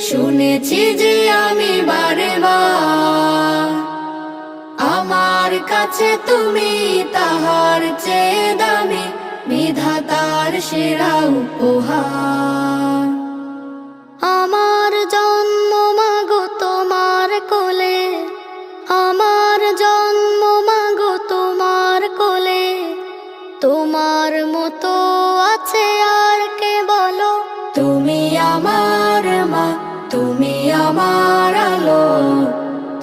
শুনেছি যে আমি বারে বার, আমার কাছে তুমি তাহার চেয়ে দামি, বিধাতার সেরা উপহার। আমার জন্ম মাগো তোমার কোলে, আমার জন্ম মাগো তোমার কোলে, তোমার মতো আছে আর কে বলো? তুমি আমার মা, তুমি আমার আলো,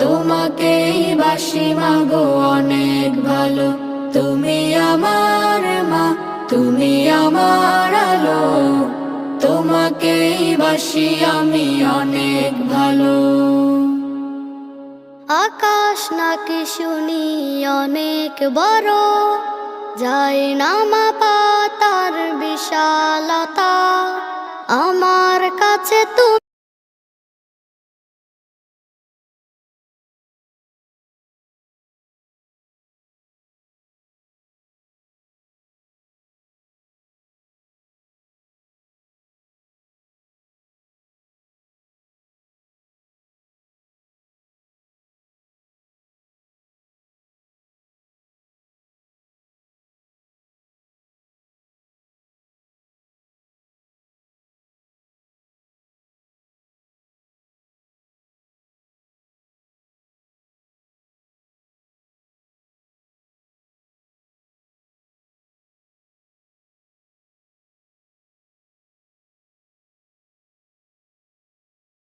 তোমাকেই বাসি মাগো অনেক ভালো। তুমি আমার মা, তুমি আমার আলো, তোমাকেই বাসি আমি অনেক ভালো। আকাশ নাকি শুনি অনেক বড়, যায় না মাপা তার বিশালতা, আমার কাছে তুমি